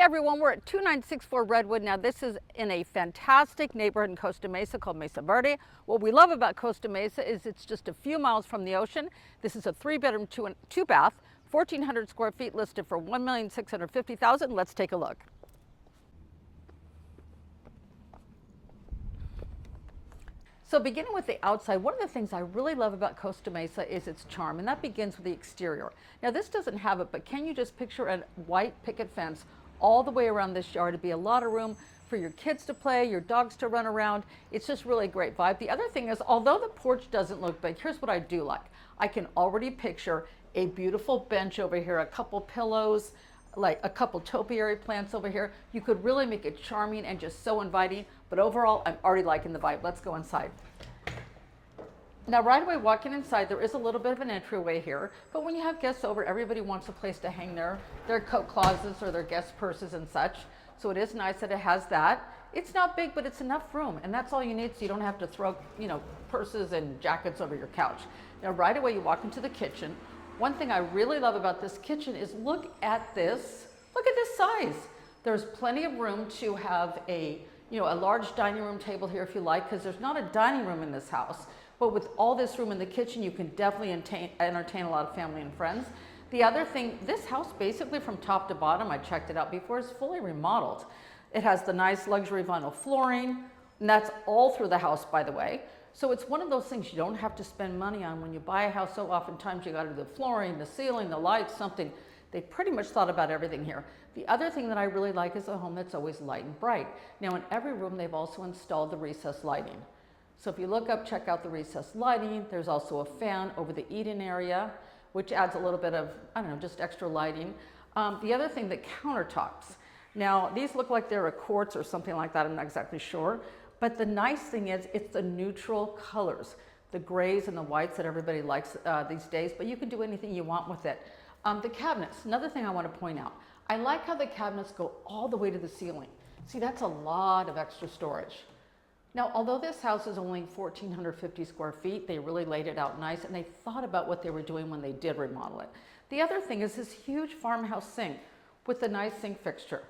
everyone, we're at 2964 Redwood. Now this is in a fantastic neighborhood in Costa Mesa called Mesa Verde. What we love about Costa Mesa is it's just a few miles from the ocean. This is a 3-bedroom, 2-bath, 1,400 square feet, listed for $1,650,000. Let's take a look. So beginning with the outside, one of the things I really love about Costa Mesa is its charm, and that begins with the exterior. Now this doesn't have it, but can you just picture a white picket fence all the way around this yard? It'd be a lot of room for your kids to play, your dogs to run around. It's just really a great vibe. The other thing is, although the porch doesn't look big, here's what I do like. I can already picture a beautiful bench over here, a couple pillows, like a couple topiary plants over here. You could really make it charming and just so inviting, but overall, I'm already liking the vibe. Let's go inside. Now, right away, walking inside, there is a little bit of an entryway here, but when you have guests over, everybody wants a place to hang their coat closets or their guest purses and such. So it is nice that it has that. It's not big, but it's enough room, and that's all you need, so you don't have to throw, purses and jackets over your couch. Now, right away, you walk into the kitchen. One thing I really love about this kitchen is look at this. Look at this size. There's plenty of room to have a large dining room table here if you like, because there's not a dining room in this house. But with all this room in the kitchen, you can definitely entertain a lot of family and friends. The other thing, this house basically from top to bottom, I checked it out before, is fully remodeled. It has the nice luxury vinyl flooring, and that's all through the house, by the way. So it's one of those things you don't have to spend money on. When you buy a house, so oftentimes you got to do the flooring, the ceiling, the lights, something. They pretty much thought about everything here. The other thing that I really like is a home that's always light and bright. Now in every room, they've also installed the recessed lighting. So if you look up, check out the recessed lighting. There's also a fan over the eat-in area, which adds a little bit of, just extra lighting. The other thing, the countertops. Now these look like they're a quartz or something like that, I'm not exactly sure. But the nice thing is it's the neutral colors, the grays and the whites that everybody likes these days, but you can do anything you want with it. The cabinets, another thing I want to point out. I like how the cabinets go all the way to the ceiling. See, that's a lot of extra storage. Now, although this house is only 1,450 square feet, they really laid it out nice and they thought about what they were doing when they did remodel it. The other thing is this huge farmhouse sink with a nice sink fixture.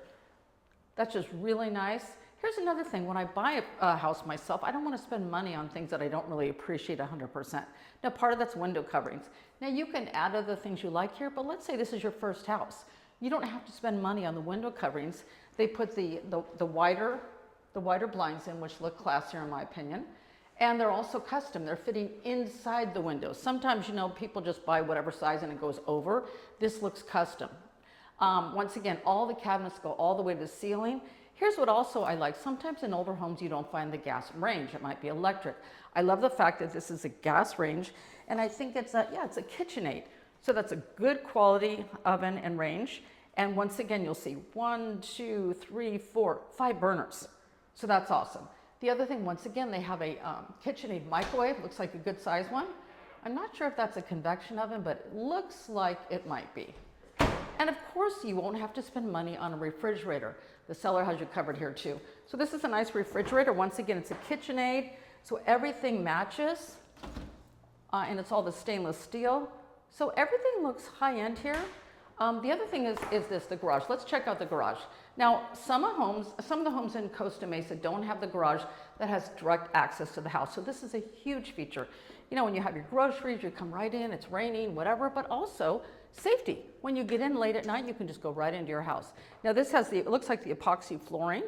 That's just really nice. Here's another thing, when I buy a house myself, I don't want to spend money on things that I don't really appreciate 100%. Now, part of that's window coverings. Now, you can add other things you like here, but let's say this is your first house. You don't have to spend money on the window coverings. They put the wider blinds in, which look classier in my opinion. And they're also custom. They're fitting inside the windows. Sometimes, people just buy whatever size and it goes over. This looks custom. Once again, all the cabinets go all the way to the ceiling. Here's what also I like. Sometimes in older homes, you don't find the gas range. It might be electric. I love the fact that this is a gas range, and I think it's a KitchenAid. So that's a good quality oven and range. And once again, you'll see 1, 2, 3, 4, 5 burners. So that's awesome. The other thing, once again, they have a KitchenAid microwave. Looks like a good size one. I'm not sure if that's a convection oven, but it looks like it might be. And of course, you won't have to spend money on a refrigerator. The seller has you covered here too. So this is a nice refrigerator. Once again, it's a KitchenAid, so everything matches, and it's all the stainless steel. So everything looks high-end here. The other thing is the garage. Let's check out the garage. Now, some of the homes in Costa Mesa don't have the garage that has direct access to the house. So this is a huge feature. When you have your groceries, you come right in, it's raining, whatever, but also safety. When you get in late at night, you can just go right into your house. Now this has it looks like the epoxy flooring.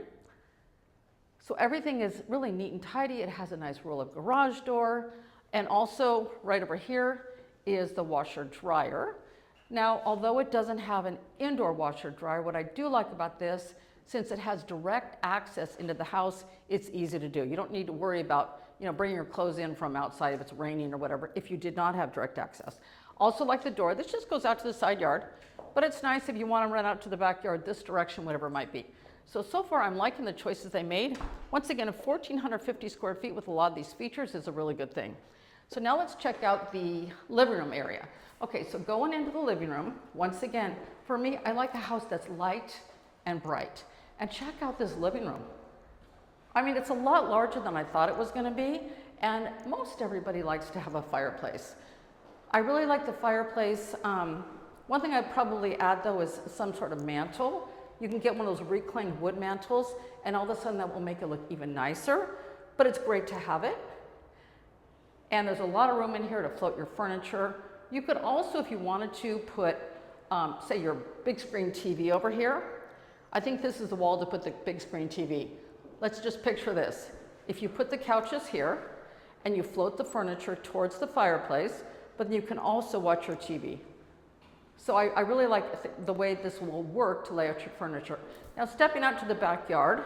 So everything is really neat and tidy. It has a nice roll-up garage door. And also right over here is the washer dryer. Now, although it doesn't have an indoor washer dryer, what I do like about this, since it has direct access into the house, it's easy to do. You don't need to worry about, bringing your clothes in from outside if it's raining or whatever, if you did not have direct access. Also like the door, this just goes out to the side yard, but it's nice if you want to run out to the backyard this direction, whatever it might be. So far I'm liking the choices they made. Once again, 1,450 square feet with a lot of these features is a really good thing. So now let's check out the living room area. Okay, so going into the living room, once again, for me, I like a house that's light and bright. And check out this living room. I mean, it's a lot larger than I thought it was going to be, and most everybody likes to have a fireplace. I really like the fireplace. One thing I'd probably add though is some sort of mantle You can get one of those reclaimed wood mantles, and all of a sudden that will make it look even nicer, but it's great to have it. And there's a lot of room in here to float your furniture. You could also, if you wanted to, put, say, your big screen TV over here. I think this is the wall to put the big screen TV. Let's just picture this. If you put the couches here and you float the furniture towards the fireplace, but you can also watch your TV. So I really like the way this will work to lay out your furniture. Now stepping out to the backyard,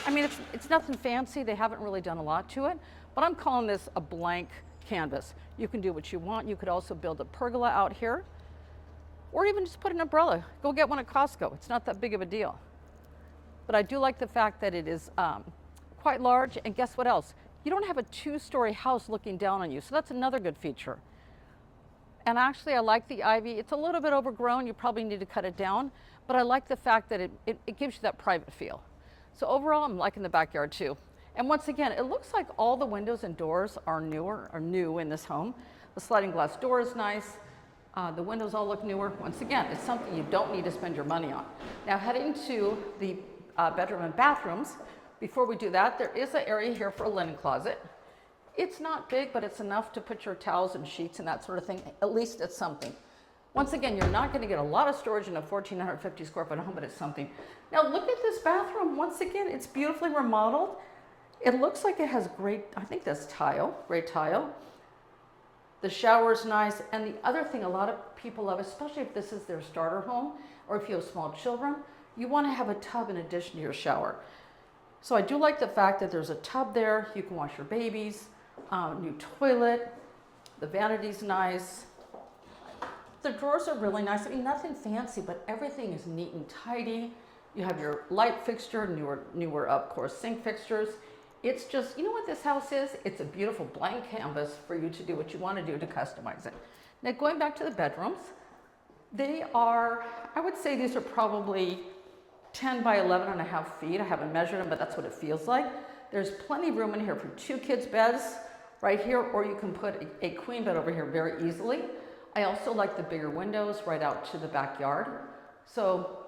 I mean, it's nothing fancy. They haven't really done a lot to it, but I'm calling this a blank canvas. You can do what you want. You could also build a pergola out here, or even just put an umbrella. Go get one at Costco. It's not that big of a deal. But I do like the fact that it is quite large, and guess what else? You don't have a two-story house looking down on you, so that's another good feature. And actually, I like the ivy. It's a little bit overgrown. You probably need to cut it down, but I like the fact that it gives you that private feel. So overall, I'm liking the backyard too. And once again, it looks like all the windows and doors are new in this home. The sliding glass door is nice. The windows all look newer. Once again, it's something you don't need to spend your money on. Now heading to the bedroom and bathrooms, before we do that, there is an area here for a linen closet. It's not big, but it's enough to put your towels and sheets and that sort of thing. At least it's something. Once again, you're not going to get a lot of storage in a 1,450 square foot home, but it's something. Now look at this bathroom. Once again, it's beautifully remodeled. It looks like it has great, I think that's tile, great tile. The shower is nice. And the other thing a lot of people love, especially if this is their starter home or if you have small children, you want to have a tub in addition to your shower. So I do like the fact that there's a tub there. You can wash your babies, new toilet, the vanity's nice. The drawers are really nice. I mean, nothing fancy, but everything is neat and tidy. You have your light fixture, newer of course, sink fixtures. It's just, you know what this house is? It's a beautiful blank canvas for you to do what you want to do to customize it. Now going back to the bedrooms, they are, I would say these are probably 10 by 11.5 feet. I haven't measured them, but that's what it feels like. There's plenty of room in here for 2 kids' beds right here, or you can put a queen bed over here very easily. I also like the bigger windows right out to the backyard. So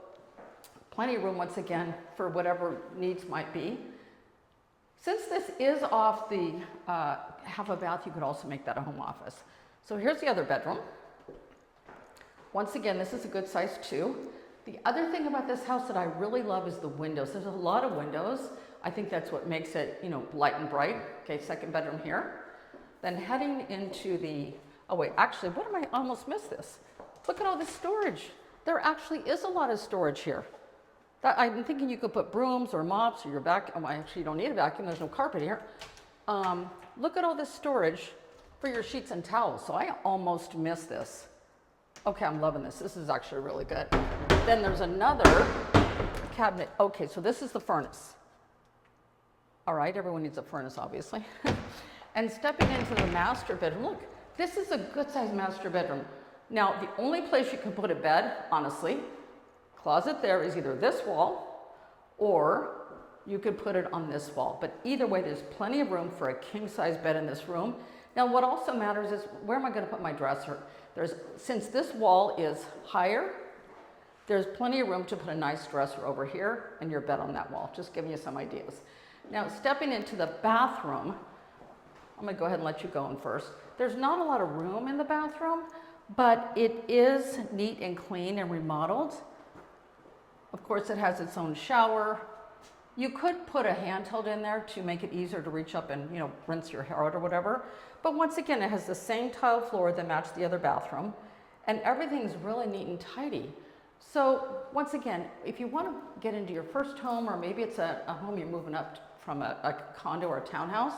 plenty of room, once again, for whatever needs might be. Since this is off the half a bath, you could also make that a home office. So here's the other bedroom. Once again, this is a good size too. The other thing about this house that I really love is the windows. There's a lot of windows. I think that's what makes it, you know, light and bright. Okay, second bedroom here. Then heading into the, oh wait, actually, what am I, almost missed this. Look at all this storage. There actually is a lot of storage here. I'm thinking you could put brooms or mops or your vacuum. Well, actually, you don't need a vacuum. There's no carpet here. Look at all this storage for your sheets and towels. So I almost missed this. Okay, I'm loving this. This is actually really good. Then there's another cabinet. Okay, so this is the furnace. All right, everyone needs a furnace, obviously. And stepping into the master bedroom, look, this is a good sized master bedroom. Now, the only place you can put a bed, honestly, closet there is either this wall or you could put it on this wall. But either way, there's plenty of room for a king size bed in this room. Now, what also matters is where am I going to put my dresser? Since this wall is higher, there's plenty of room to put a nice dresser over here and your bed on that wall. Just giving you some ideas. Now, stepping into the bathroom, I'm going to go ahead and let you go in first. There's not a lot of room in the bathroom, but it is neat and clean and remodeled. Of course, it has its own shower. You could put a handheld in there to make it easier to reach up and, you know, rinse your hair out or whatever. But once again, it has the same tile floor that matched the other bathroom, and everything's really neat and tidy. So once again, if you want to get into your first home, or maybe it's a home you're moving up from a condo or a townhouse,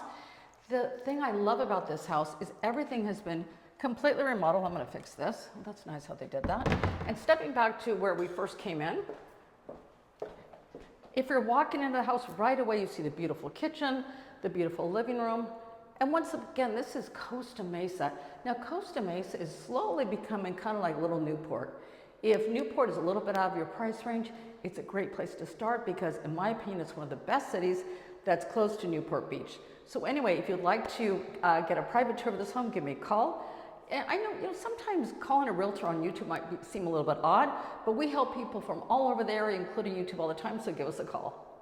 the thing I love about this house is everything has been completely remodeled. I'm going to fix this. That's nice how they did that. And stepping back to where we first came in, if you're walking into the house right away, you see the beautiful kitchen, the beautiful living room. And once again, this is Costa Mesa. Now, Costa Mesa is slowly becoming kind of like little Newport. If Newport is a little bit out of your price range, it's a great place to start because, in my opinion, it's one of the best cities that's close to Newport Beach. So anyway, if you'd like to get a private tour of this home, give me a call. And I know, sometimes calling a realtor on YouTube might seem a little bit odd, but we help people from all over the area, including YouTube all the time, so give us a call.